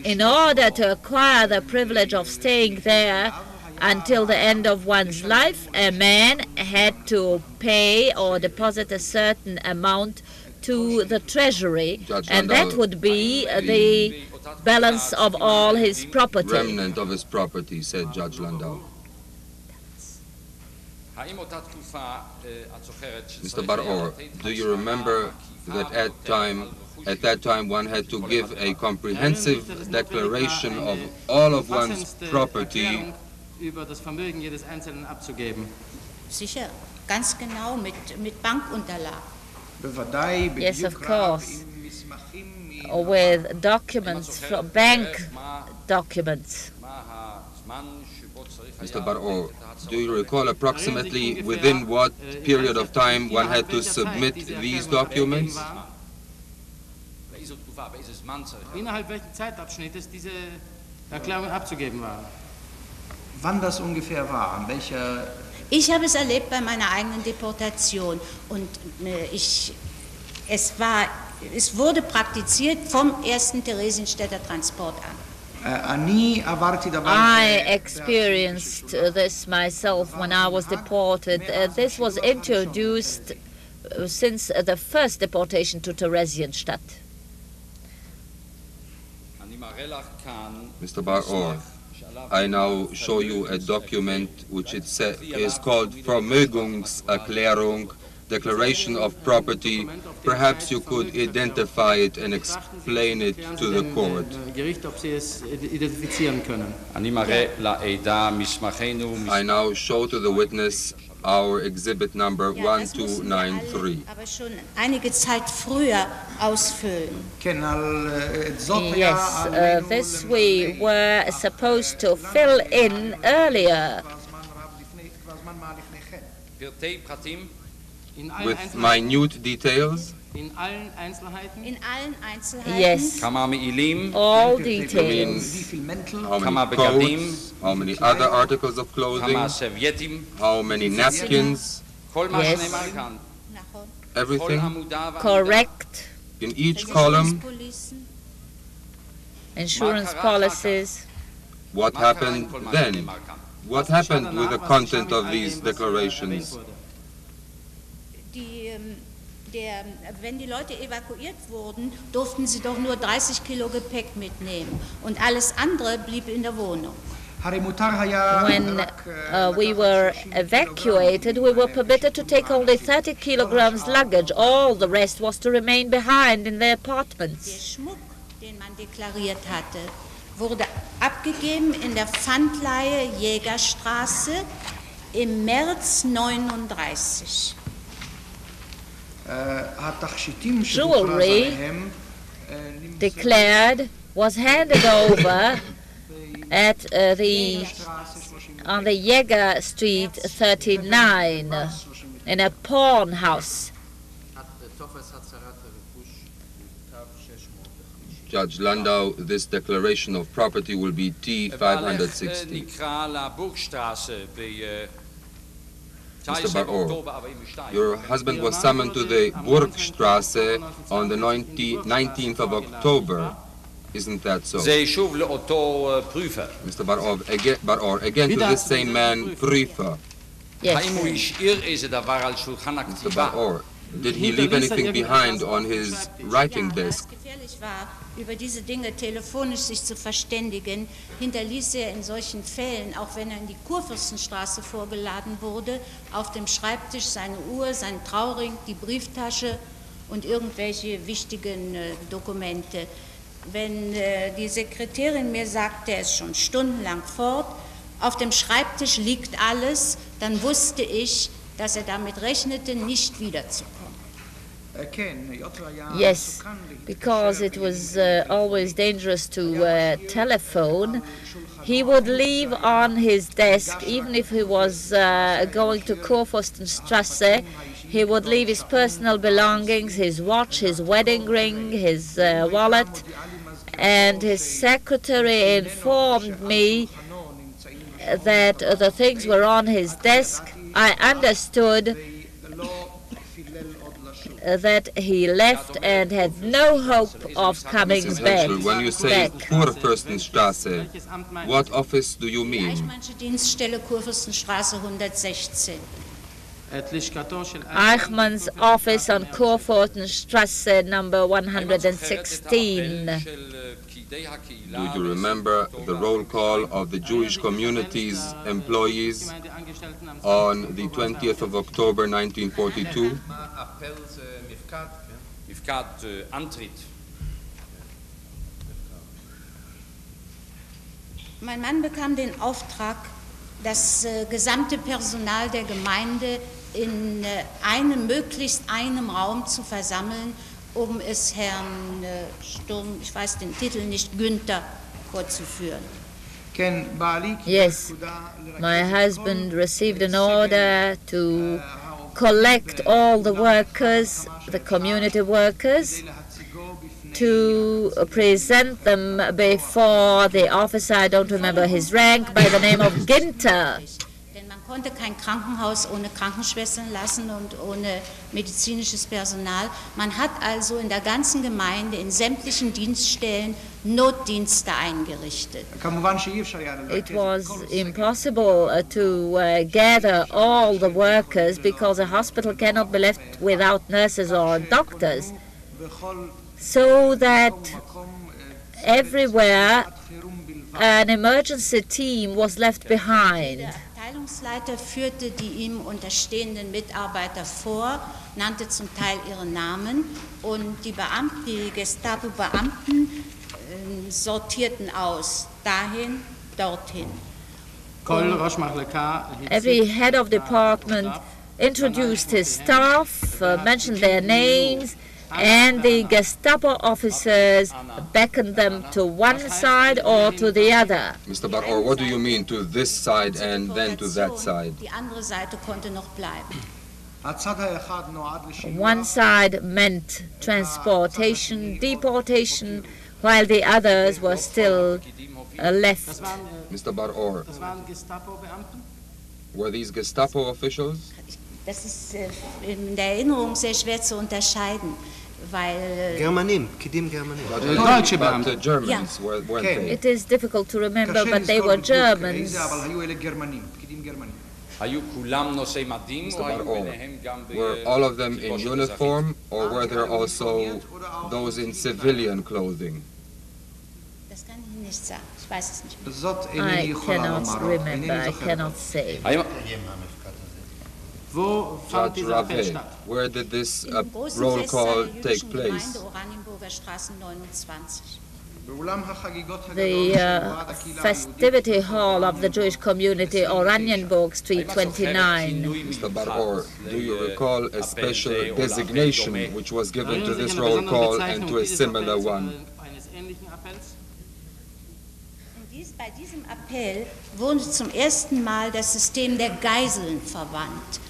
in order to acquire the privilege of staying there until the end of one's life, a man had to pay or deposit a certain amount to the treasury, and that would be the balance of all his property. Remnant of his property, said Judge Landau. Mr. Baror, do you remember that at that time one had to give a comprehensive declaration of all of one's property? Sicher, ganz genau mit Bankunterlagen. Yes, of course, with documents, from bank documents. Mr. Baror, do you recall approximately within what period of time one had to submit these documents? Innerhalb welchen Zeitabschnittes diese Erklärung abzugeben war? Wann das ungefähr war? An welcher? Ich habe es erlebt bei meiner eigenen Deportation und es wurde praktiziert vom ersten Theresienstädter Transport an. I experienced this myself when I was deported. This was introduced since the first deportation to Theresienstadt. Mr. Baror, I now show you a document which is called Vermögenserklärung, Declaration of Property. Perhaps you could identify it and explain it to the court. I now show to the witness our exhibit number 1293. Aber schon einige Zeit früher ausfüllen. Yes, this we were supposed to fill in earlier. With minute details? In allen Einzelheiten? In allen Einzelheiten? Yes, all details. How many coats, how many other articles of clothing, how many napkins, Yes, everything correct. in each column. Insurance policies. What happened then? What happened with the content of these declarations? Wenn die Leute evakuiert wurden, durften sie doch nur 30 Kilo Gepäck mitnehmen und alles andere blieb in der Wohnung. When we were evacuated, we were permitted to take only 30 kilograms luggage. All the rest was to remain behind in their Der apartments. Schmuck, den man deklariert hatte, wurde abgegeben in der Pfandleihe Jägerstraße im März 1939. Jewelry declared was handed over at on the Jäger Street 39 in a pawn house. Judge Landau, this declaration of property will be T560. Mr. Baror, your husband was summoned to the Burgstrasse on the 19th of October. Isn't that so? Mr. Baror, again to this same man, Prüfer. Yes. Mr. Baror, did he leave anything behind on his writing desk? Über diese Dinge telefonisch sich zu verständigen, hinterließ er in solchen Fällen, auch wenn er in die Kurfürstenstraße vorgeladen wurde, auf dem Schreibtisch seine Uhr, sein Trauring, die Brieftasche und irgendwelche wichtigen Dokumente. Wenn die Sekretärin mir sagte, er ist schon stundenlang fort, auf dem Schreibtisch liegt alles, dann wusste ich, dass er damit rechnete, nicht wiederzukommen. Yes, because it was always dangerous to telephone. He would leave on his desk, even if he was going to Kurfürstenstrasse, he would leave his personal belongings, his watch, his wedding ring, his wallet, and his secretary informed me that the things were on his desk. I understood that he left and had no hope of coming back. Henschel, when you say Kurfürstenstrasse, what office do you mean? Eichmannsche Dienststelle Kurfürstenstraße 116. Eichmann's office on Kurfürstenstrasse number 116. Do you remember the roll call of the Jewish community's employees on the 20th of October 1942? Mein Mann bekam den Auftrag, das gesamte Personal der Gemeinde in möglichst einem Raum zu versammeln, um es Herrn Sturm, ich weiß den Titel nicht, Günther, vorzuführen. Yes, my husband received an order to collect all the workers, the community workers, to present them before the officer, I don't remember his rank, by the name of Ginter. Denn man konnte kein Krankenhaus ohne Krankenschwestern lassen und ohne medizinisches Personal. Man hat also in der ganzen Gemeinde, in sämtlichen Dienststellen, Notdienste eingerichtet. It was impossible to gather all the workers because a hospital cannot be left without nurses or doctors. So that everywhere an emergency team was left behind. Der Abteilungsleiter führte die ihm unterstehenden Mitarbeiter vor, nannte zum Teil ihre Namen und die Gestapo-Beamten sortierten aus, dahin, dorthin. Every head of department introduced his staff, mentioned their names, and the Gestapo officers beckoned them to one side or to the other. Mr. Baror, what do you mean to this side and then to that side? Die andere Seite konnte noch bleiben. One side meant transportation, deportation, while the others were still left. Mr. Baror, were these Gestapo officials? Das ist in der Erinnerung sehr schwer zu unterscheiden, weil But Germans, weren't they? It is difficult to remember, but they were Germans. Mr. Baror, were all of them in uniform, or were there also those in civilian clothing? das kann ich nicht sagen. Ich weiß es nicht. I cannot remember, I cannot say. Judge Rave, where did this roll call take place? The festivity hall of the Jewish community, Oranienburg Street 29. Mr. Baror, do you recall a special designation which was given to this roll call and to a similar one? Bei diesem Appell wurde zum ersten Mal das System der Geiseln verwandt.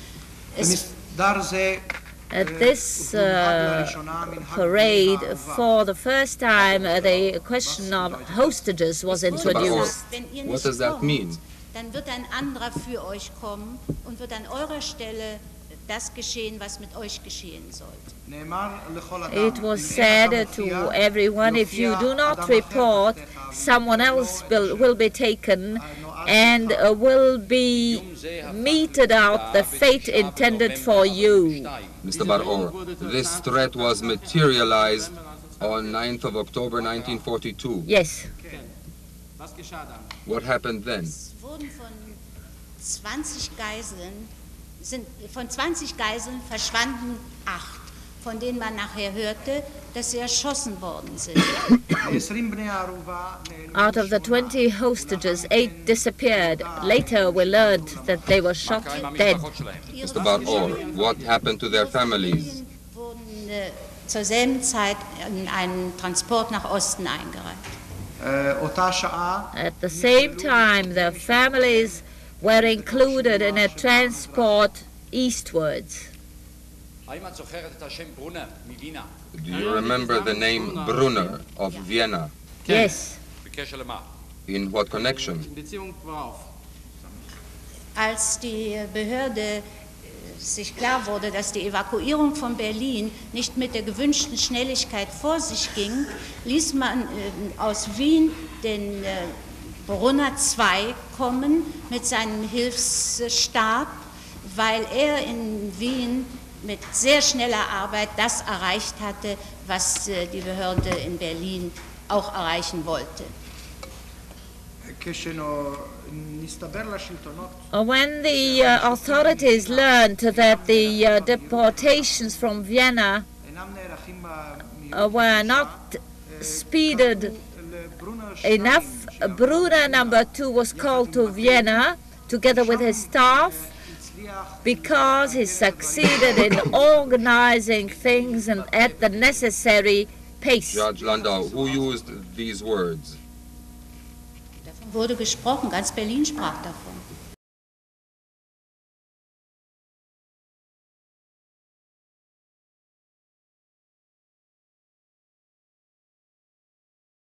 At this parade, for the first time, the question of hostages was introduced. What does that mean? Dann wird ein anderer für euch kommen und wird an eurer Stelle das geschehen, was mit euch geschehen sollte. It was said to everyone, if you do not report, someone else will be taken and will be meted out the fate intended for you. Mr. Baror, this threat was materialized on 9th of October 1942. Yes. What happened then? Von 20 Geiseln verschwanden 8, von denen man nachher hörte, dass sie erschossen worden sind. Out of the 20 hostages, 8 disappeared. Later we learned that they were shot dead. Mr. Baror, what happened to their families? Wurden zur selben Zeit in einen Transport nach Osten eingereicht. At the same time, their families were included in a transport eastwards. Do you remember the name Brunner of Vienna? Yes. In what connection? Als die Behörde sich klar wurde, dass die Evakuierung von Berlin nicht mit der gewünschten Schnelligkeit vor sich ging, ließ man aus Wien den Brunner II kommen mit seinem Hilfsstab, weil er in Wien mit sehr schneller Arbeit das erreicht hatte, was die Behörde in Berlin auch erreichen wollte. When the authorities learned that the deportations from Vienna were not speeded enough, Brunner number 2 was called to Vienna together with his staff because he succeeded in organizing things and at the necessary pace. Judge Landau, who used these words? Davon wurde gesprochen, ganz Berlin sprach davon.